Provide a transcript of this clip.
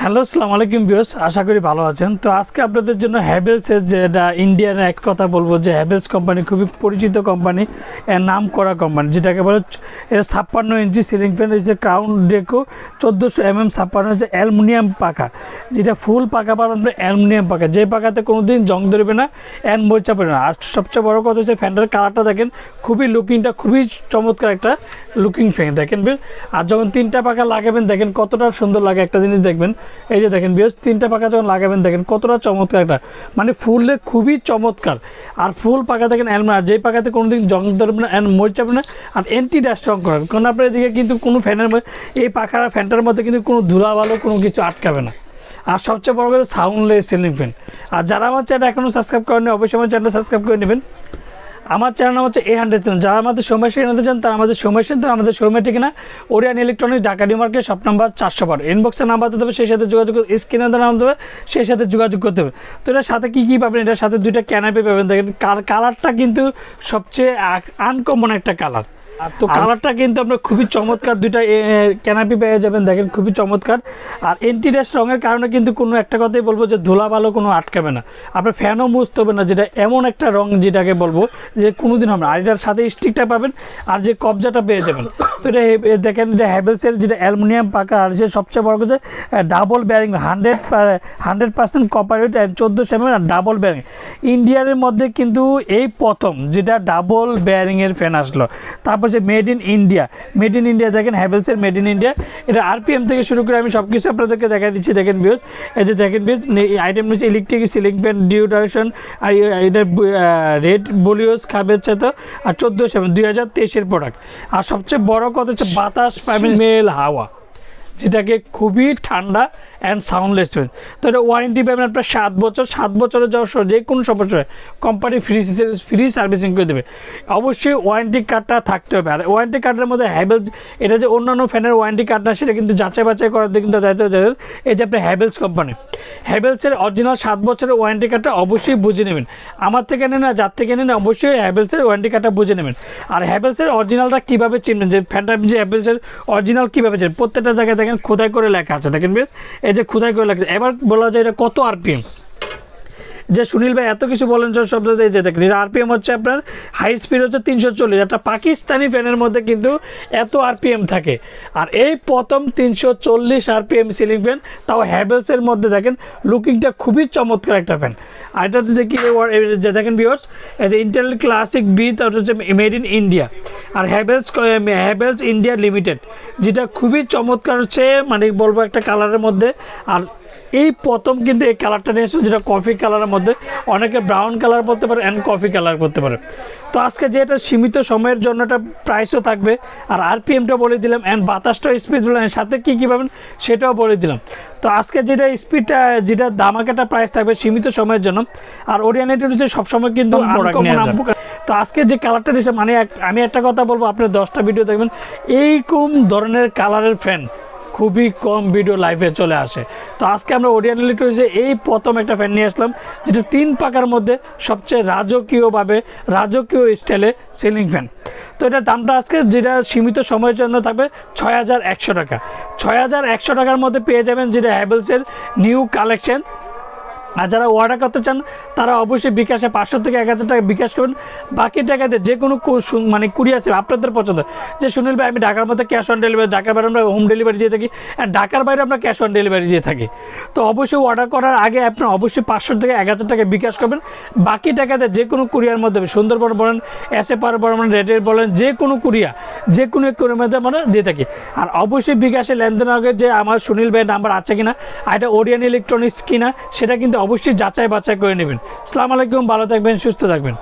Hello, আসসালামু আলাইকুম viewers, আশা করি ভালো আছেন। তো আজকে আপনাদের জন্য হ্যাভেলসের যেটা ইন্ডিয়ান এক কথা বলবো যে হ্যাভেলস কোম্পানি খুবই পরিচিত কোম্পানি, এর নাম করা কোম্পানি, যেটাকে বলে এটা 56 ইঞ্চি সিলিং ফ্যান হচ্ছে ক্রাউন ডেকো 1400 56 হচ্ছে অ্যালুমিনিয়াম পাকা, যেটা ফুল পাকা পাবেন অ্যালুমিনিয়াম পাকা, যে পাকাতে কোনোদিন জং ধরবে না, অ্যান্ড মরিচা পড়বে না। আর সবচেয়ে বড় কথা হচ্ছে ফ্যানটার কালারটা দেখেন, খুবই লুকিংটা খুবই চমৎকার একটা লুকিং ফ্যান দেখেন। আর যখন 3টা পাকা লাগাবেন দেখেন কতটা সুন্দর লাগে। একটা জিনিস দেখবেন, এই যে দেখেন বিয়স 3টা পাকা যখন লাগাবেন দেখেন কতটা চমৎকার একটা, মানে ফুললে খুবই চমৎকার। আর ফুল পাকা দেখেন অ্যালুমিনিয়াম, যেই পাকাতে কোনোদিন জং ধরবে না, অ্যান্ড মরিচা পড়বে না, আর অ্যান্টি ডাস্ট রং করেন। কারণ আপনার এদিকে কিন্তু কোনো ফ্যানের মধ্যে এই পাখা ফ্যানটার মধ্যে কিন্তু কোনো ধুলা ভালো কোনো কিছু আটকাবে না। আর সবচেয়ে বড় কথা সাউন্ডলেস সিলিং ফ্যান। আর যারা আমার চ্যানেল এখনও সাবস্ক্রাইব করেনি অবশ্যই আমার চ্যানেলটা সাবস্ক্রাইব করে নেবেন। আমার চ্যানেল নাম হচ্ছে A100 চ্যানেল। যারা আমাদের সময় জানতে চান তারা আমাদের সময় আমাদের শোরুমের ঠিকানা Orion electronics, Dhaka new market, shop number 412। ইনবক্সে নাম্বার দিতে হবে, সেই সাথে যোগাযোগ, স্ক্রিনে নাম দেবে, সেই সাথে যোগাযোগ করতে হবে। তো এটার সাথে কী কী পাবেন, এটার সাথে 2টা ক্যানাপি পাবেন। দেখেন কালারটা কিন্তু সবচেয়ে আনকমন একটা কালার। আর তো কালারটা কিন্তু আপনার খুবই চমৎকার, 2টা ক্যানাপি পেয়ে যাবেন দেখেন, খুবই চমৎকার। আর অ্যান্টি ডাস্ট রঙের কারণে কিন্তু কোনো একটা কথাই বলবো যে ধুলা ভালো কোনো আটকাবে না, আপনার ফ্যানও মুছতে হবে না, যেটা এমন একটা রং যেটাকে বলবো যে কোনোদিন হবে না। আর এটার সাথে স্টিকটা পাবেন আর যে কবজাটা পেয়ে যাবেন। তো এটা দেখেন, এটা হ্যাভেলসের যেটা অ্যালুমিনিয়াম পাকা, আর যে সবচেয়ে বড় কথা double bearing 100% copper weight, 1400 mm আর ডাবল ব্যারিং। ইন্ডিয়ার মধ্যে কিন্তু এই প্রথম যেটা ডাবল ব্যারিংয়ের ফ্যান আসলো। তারপর যে মেড ইন ইন্ডিয়া দেখেন, হ্যাভেলসের মেড ইন ইন্ডিয়া। এটা আরপিএম থেকে শুরু করে আমি সব কিছু আপনাদেরকে দেখা দিচ্ছি। দেখেন ভিউয়ার্স, এই যে দেখেন ভিউয়ার্স, আইটেম হচ্ছে ইলেকট্রিক সিলিং ফ্যান, ডিউরেশন, আর এটা রেড বলিওস খাবের সাথে, আর 1400 2023-এর প্রোডাক্ট। আর সবচেয়ে বড় কথা হচ্ছে বাতাস পাবেন স্মেল হাওয়া, যেটাকে খুবই ঠান্ডা অ্যান্ড সাউন্ডলেস ফ্যান। তো এটা ওয়ারেন্টি পাবেন আপনার 7 বছর। 7 বছরের যাওয়ার যে কোনো সমস্যা কোম্পানি ফ্রি সার্ভিসিং করে দেবে। অবশ্যই ওয়ারেন্টি কার্ডটা থাকতে হবে। আর ওয়ারেন্টি কার্ডের মধ্যে হ্যাভেলস, এটা যে অন্যান্য ফ্যানের ওয়ারেন্টি কার্ড না, সেটা কিন্তু যাচাই বাছাই করাতে কিন্তু যাইতে এই যে আপনার হ্যাভেলস কোম্পানি, হ্যাভেলসের অরিজিনাল 7 বছরের ওয়ারেন্টি কার্ডটা অবশ্যই বুঝে নেবেন। আমার থেকে নেন না, যার থেকে নেন, অবশ্যই হ্যাভেলসের ওয়ারেন্টি কার্ডটা বুঝে নেবেন। আর হ্যাভেলসের অরিজিনালটা কীভাবে চিনবেন, যে ফ্যানটা যে হ্যাভেলসের অরিজিনাল কীভাবে চিনবেন, প্রত্যেকটা জায়গায় দেখেন খোদাই করে লেখা আছে। দেখেন বেশ, এই যে খোদাই করে লেখা। এবার বলা যায় এটা কত আরপিএম, যে সুনীল ভাই এত কিছু বলেন শব্দ দিয়ে, যে দেখেন এটা আরপিএম হচ্ছে আপনার হাই স্পিড হচ্ছে 340। একটা পাকিস্তানি ফ্যানের মধ্যে কিন্তু এত আরপিএম থাকে। আর এই প্রথম 340 আরপিএম সিলিং ফ্যান, তাও হ্যাভেলসের মধ্যে দেখেন লুকিংটা খুবই চমৎকার একটা ফ্যান। আর এটা দেখি যে দেখেন ভিউয়ার্স, এই যে ইন্টেল ক্লাসিক বি, তারপর হচ্ছে মেড ইন ইন্ডিয়া, আর হ্যাভেলস ইন্ডিয়া লিমিটেড, যেটা খুবই চমৎকার হচ্ছে, মানে বলবো একটা কালারের মধ্যে। আর এই প্রথম কিন্তু এই কালারটা নিয়ে এসেছে, যেটা কফি কালারের মধ্যে, অনেকে ব্রাউন কালার করতে পারে অ্যান্ড কফি কালার করতে পারে। তো আজকে যে এটা সীমিত সময়ের জন্য একটা প্রাইসও থাকবে, আর আরপিএমটা বলে দিলাম, অ্যান্ড বাতাসটাও স্পিড বললাম, সাথে কী কী পাবেন সেটাও বলে দিলাম। তো আজকে যেটা স্পিডটা, যেটা দামাকাটা প্রাইস থাকবে সীমিত সময়ের জন্য। আর ওরিয়েন্ট হচ্ছে সবসময় কিন্তু প্রোডাক্ট নিয়ে আসবে। তো আজকে যে কালারটা দিয়েছে, মানে আমি একটা কথা বলবো, আপনি 10টা ভিডিও দেখবেন এইরকম ধরনের কালারের ফ্যান খুবই কম ভিডিও লাইভে চলে আসে। তো আজকে আমরা ওরিয়েন্ট ইলেকট্রনিক্সে এই প্রথম একটা ফ্যান নিয়ে আসলাম, যেটা 3 পাকার মধ্যে সবচেয়ে রাজকীয় স্টাইলে সিলিং ফ্যান। তো এটার দামটা আজকে যেটা সীমিত সময়ের জন্য থাকবে 6100 টাকা। 6100 টাকার মধ্যে পেয়ে যাবেন যেটা হ্যাভেলসের নিউ কালেকশন। আর যারা অর্ডার করতে চান তারা অবশ্যই বিকাশে 500 থেকে 1000 টাকা বিকাশ করবেন। বাকি টাকাতে যে কোনো মানে কুরিয়ার সেবা আপনাদের পছন্দ, যে সুনীল ভাই আমি ঢাকার মধ্যে ক্যাশ অন ডেলিভারি, ঢাকার বাইরে আমরা হোম ডেলিভারি দিয়ে থাকি, আর ঢাকার বাইরে আমরা ক্যাশ অন ডেলিভারি দিয়ে থাকি। তো অবশ্যই অর্ডার করার আগে আপনার অবশ্যই 500 থেকে 1000 টাকা বিকাশ করবেন। বাকি টাকাতে যে কোনো কুরিয়ার মধ্যে, সুন্দরবন বলেন, এসএপার বলেন, রেডের বলেন, যে কোনো কুরিয়ার মধ্যে আমরা দিয়ে থাকি। আর অবশ্যই বিকাশে লেনদেন আগে যে আমার সুনীল ভাইয়ের নাম্বার আছে কিনা, আর এটা ওরিয়েন্ট ইলেকট্রনিক্স কিনা, সেটা কিন্তু অবশ্যই যাচাই বাছাই করে নেবেন। আসসালামু আলাইকুম, ভালো থাকবেন, সুস্থ থাকবেন।